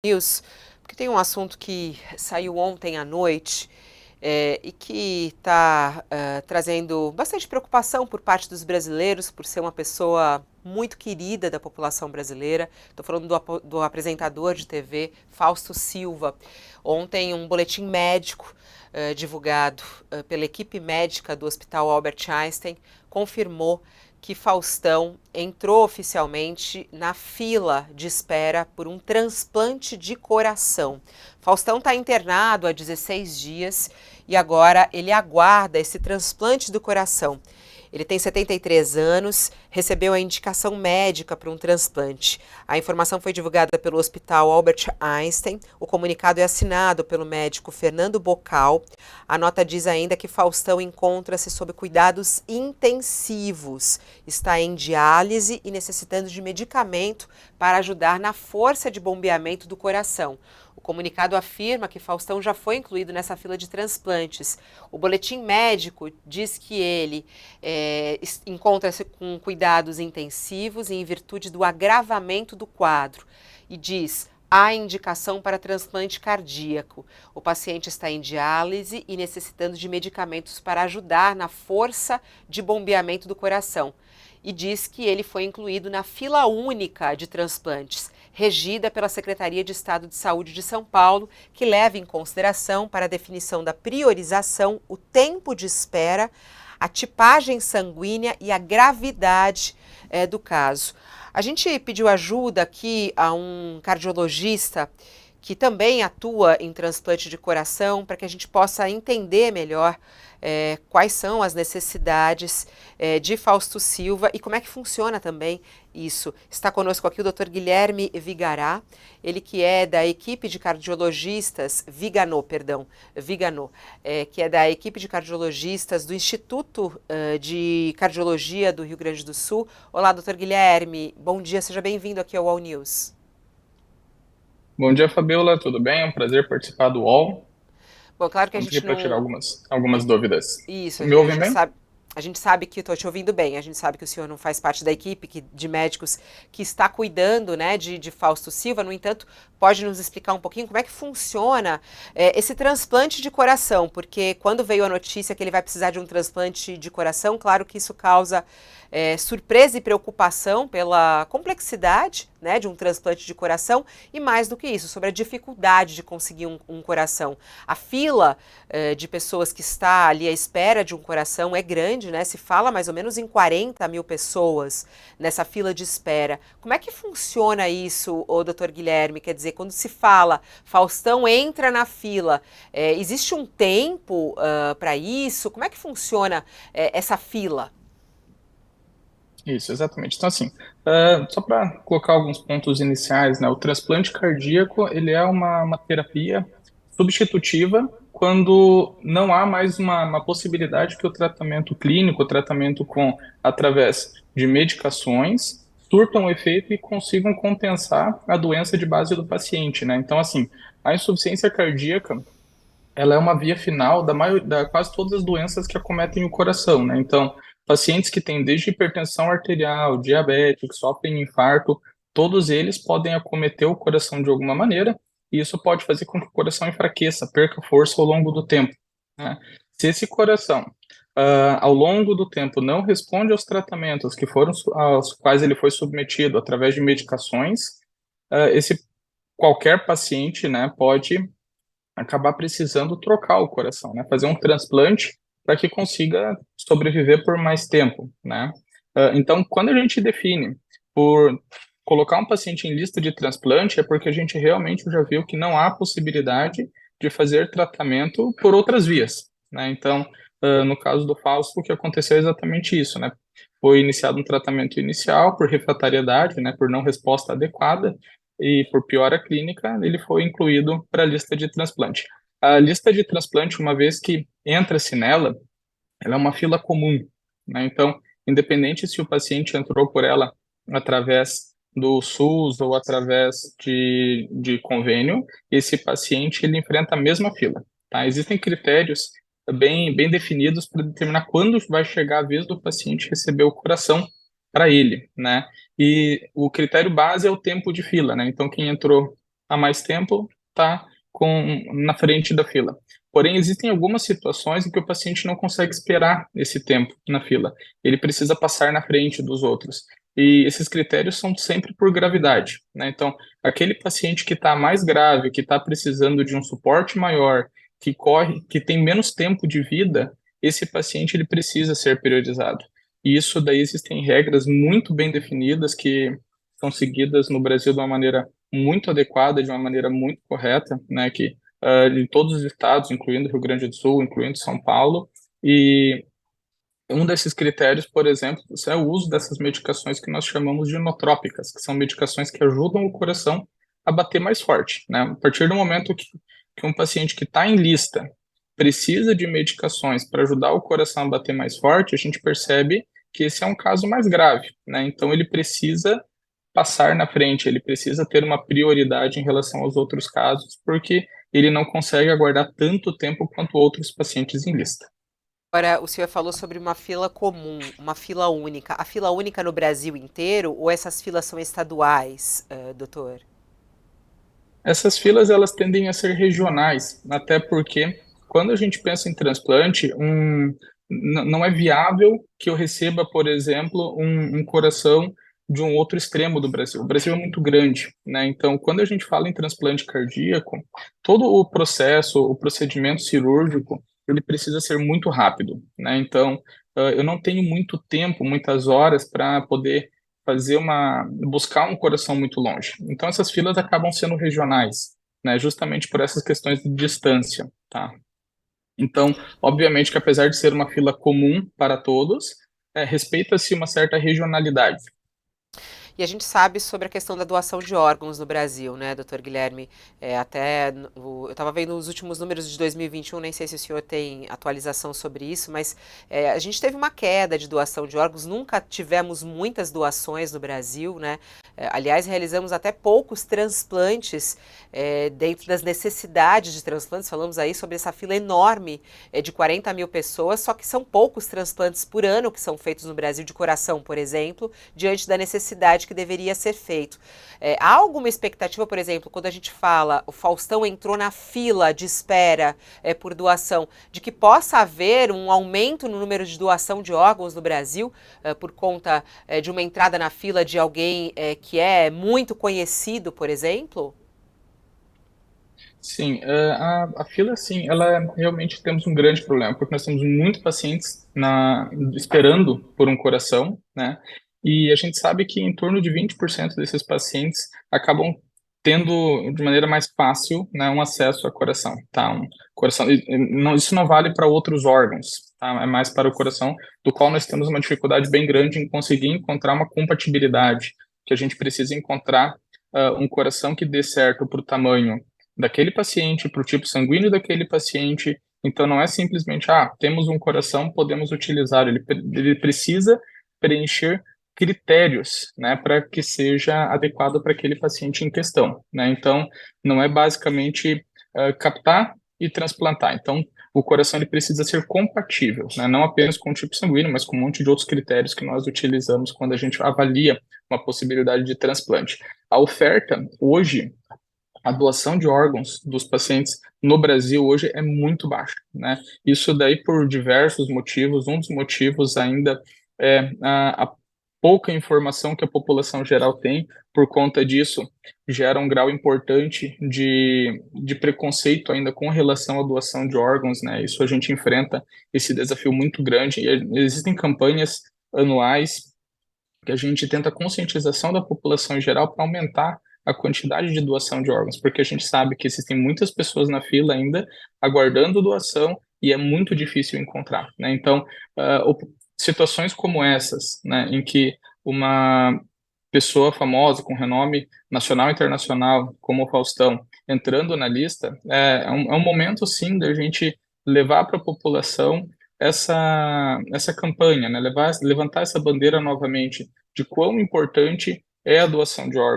News, porque tem um assunto que saiu ontem à noite e que está trazendo bastante preocupação por parte dos brasileiros, por ser uma pessoa muito querida da população brasileira. Estou falando do apresentador de TV, Fausto Silva. Ontem, um boletim médico divulgado pela equipe médica do Hospital Albert Einstein confirmou que Faustão entrou oficialmente na fila de espera por um transplante de coração. Faustão está internado há 16 dias e agora ele aguarda esse transplante do coração. Ele tem 73 anos, recebeu a indicação médica para um transplante. A informação foi divulgada pelo Hospital Albert Einstein. O comunicado é assinado pelo médico Fernando Bocal. A nota diz ainda que Faustão encontra-se sob cuidados intensivos, está em diálise e necessitando de medicamento para ajudar na força de bombeamento do coração. O comunicado afirma que Faustão já foi incluído nessa fila de transplantes. O boletim médico diz que ele encontra-se com cuidados intensivos em virtude do agravamento do quadro e diz: há indicação para transplante cardíaco. O paciente está em diálise e necessitando de medicamentos para ajudar na força de bombeamento do coração. E diz que ele foi incluído na fila única de transplantes, regida pela Secretaria de Estado de Saúde de São Paulo, que leva em consideração para a definição da priorização o tempo de espera, a tipagem sanguínea e a gravidade do caso. A gente pediu ajuda aqui a um cardiologista que também atua em transplante de coração, para que a gente possa entender melhor quais são as necessidades de Fausto Silva e como é que funciona também isso. Está conosco aqui o Dr. Guilherme Vigará, ele que é da equipe de cardiologistas, Viganò, que é da equipe de cardiologistas do Instituto de Cardiologia do Rio Grande do Sul. Olá, Dr. Guilherme, bom dia, seja bem-vindo aqui ao All News. Bom dia, Fabiola, tudo bem? É um prazer participar do UOL. Bom, claro que a Estamos aqui gente para tirar não. algumas dúvidas. Isso, Me ouvem bem? a gente sabe que estou te ouvindo bem, a gente sabe que o senhor não faz parte da equipe de médicos que está cuidando, né, de Fausto Silva. No entanto, pode nos explicar um pouquinho como é que funciona esse transplante de coração, porque quando veio a notícia que ele vai precisar de um transplante de coração, claro que isso causa surpresa e preocupação pela complexidade, né, de um transplante de coração e, mais do que isso, sobre a dificuldade de conseguir um coração. A fila de pessoas que está ali à espera de um coração é grande, né? Se fala mais ou menos em 40 mil pessoas nessa fila de espera. Como é que funciona isso, ô, doutor Guilherme? Quer dizer, quando se fala Faustão entra na fila, existe um tempo para isso? Como é que funciona essa fila? Isso, exatamente. Então, assim, só para colocar alguns pontos iniciais, né? O transplante cardíaco, ele é uma terapia substitutiva quando não há mais uma possibilidade que o tratamento clínico, o tratamento através de medicações, surtam um efeito e consigam compensar a doença de base do paciente, né? Então, assim, a insuficiência cardíaca, ela é uma via final da quase todas as doenças que acometem o coração, né? Então, pacientes que têm desde hipertensão arterial, diabetes, que sofrem de infarto, todos eles podem acometer o coração de alguma maneira, e isso pode fazer com que o coração enfraqueça, perca força ao longo do tempo, né? Se esse coração, ao longo do tempo, não responde aos tratamentos aos quais ele foi submetido através de medicações, esse qualquer paciente, né, pode acabar precisando trocar o coração, né? Fazer um transplante para que consiga sobreviver por mais tempo, né? Então, quando a gente define por colocar um paciente em lista de transplante, é porque a gente realmente já viu que não há possibilidade de fazer tratamento por outras vias, né? Então, no caso do Fausto, o que aconteceu é exatamente isso, né? Foi iniciado um tratamento inicial por refratariedade, né, por não resposta adequada, e por piora clínica, ele foi incluído para a lista de transplante. A lista de transplante, uma vez que entra-se nela, ela é uma fila comum, né? Então, independente se o paciente entrou por ela através do SUS ou através de convênio, esse paciente ele enfrenta a mesma fila, tá? Existem critérios bem definidos para determinar quando vai chegar a vez do paciente receber o coração para ele, né? E o critério base é o tempo de fila, né? Então, quem entrou há mais tempo está na frente da fila. Porém, existem algumas situações em que o paciente não consegue esperar esse tempo na fila. Ele precisa passar na frente dos outros. E esses critérios são sempre por gravidade, né? Então, aquele paciente que está mais grave, que está precisando de um suporte maior, que corre, que tem menos tempo de vida, esse paciente ele precisa ser priorizado. E isso daí existem regras muito bem definidas que são seguidas no Brasil de uma maneira muito adequada, de uma maneira muito correta, né? Que em todos os estados, incluindo Rio Grande do Sul, incluindo São Paulo, e um desses critérios, por exemplo, é o uso dessas medicações que nós chamamos de inotrópicas, que são medicações que ajudam o coração a bater mais forte, né? A partir do momento que um paciente que está em lista precisa de medicações para ajudar o coração a bater mais forte, a gente percebe que esse é um caso mais grave, né? Então ele precisa passar na frente, ele precisa ter uma prioridade em relação aos outros casos, porque ele não consegue aguardar tanto tempo quanto outros pacientes em lista. Agora, o senhor falou sobre uma fila comum, uma fila única. A fila única no Brasil inteiro ou essas filas são estaduais, doutor? Essas filas elas tendem a ser regionais, até porque quando a gente pensa em transplante, não é viável que eu receba, por exemplo, um coração de um outro extremo do Brasil. O Brasil é muito grande, né? Então, quando a gente fala em transplante cardíaco, todo o processo, o procedimento cirúrgico, ele precisa ser muito rápido, né? Então, eu não tenho muito tempo, muitas horas para poder buscar um coração muito longe. Então essas filas acabam sendo regionais, né, justamente por essas questões de distância, tá? Então, obviamente que apesar de ser uma fila comum para todos, respeita-se uma certa regionalidade. E a gente sabe sobre a questão da doação de órgãos no Brasil, né, doutor Guilherme? Eu estava vendo os últimos números de 2021, nem sei se o senhor tem atualização sobre isso, mas a gente teve uma queda de doação de órgãos, nunca tivemos muitas doações no Brasil, né? Aliás, realizamos até poucos transplantes dentro das necessidades de transplantes. Falamos aí sobre essa fila enorme de 40 mil pessoas, só que são poucos transplantes por ano que são feitos no Brasil de coração, por exemplo, diante da necessidade que deveria ser feito. Há alguma expectativa, por exemplo, quando a gente fala o Faustão entrou na fila de espera por doação, de que possa haver um aumento no número de doação de órgãos no Brasil por conta de uma entrada na fila de alguém que é muito conhecido, por exemplo? Sim, a fila, sim, realmente temos um grande problema, porque nós temos muitos pacientes esperando por um coração, né? E a gente sabe que em torno de 20% desses pacientes acabam tendo de maneira mais fácil, né, um acesso a coração, tá? Isso não vale para outros órgãos, tá? É mais para o coração, do qual nós temos uma dificuldade bem grande em conseguir encontrar uma compatibilidade, que a gente precisa encontrar um coração que dê certo para o tamanho daquele paciente, para o tipo sanguíneo daquele paciente. Então, não é simplesmente, temos um coração, podemos utilizar. Ele precisa preencher critérios, né, para que seja adequado para aquele paciente em questão, né? Então, não é basicamente captar e transplantar. Então, o coração ele precisa ser compatível, né, não apenas com o tipo sanguíneo, mas com um monte de outros critérios que nós utilizamos quando a gente avalia uma possibilidade de transplante. A oferta hoje, a doação de órgãos dos pacientes no Brasil hoje é muito baixa, né? Isso daí por diversos motivos. Um dos motivos ainda é a pouca informação que a população geral tem. Por conta disso, gera um grau importante de preconceito ainda com relação à doação de órgãos, né? Isso a gente enfrenta esse desafio muito grande. E existem campanhas anuais que a gente tenta conscientização da população em geral para aumentar a quantidade de doação de órgãos, porque a gente sabe que existem muitas pessoas na fila ainda aguardando doação e é muito difícil encontrar, né? Então, situações como essas, né, em que uma pessoa famosa com renome nacional e internacional, como o Faustão, entrando na lista, é um momento, sim, da gente levar para a população essa campanha, né? Levantar essa bandeira novamente de quão importante é a doação de órgãos.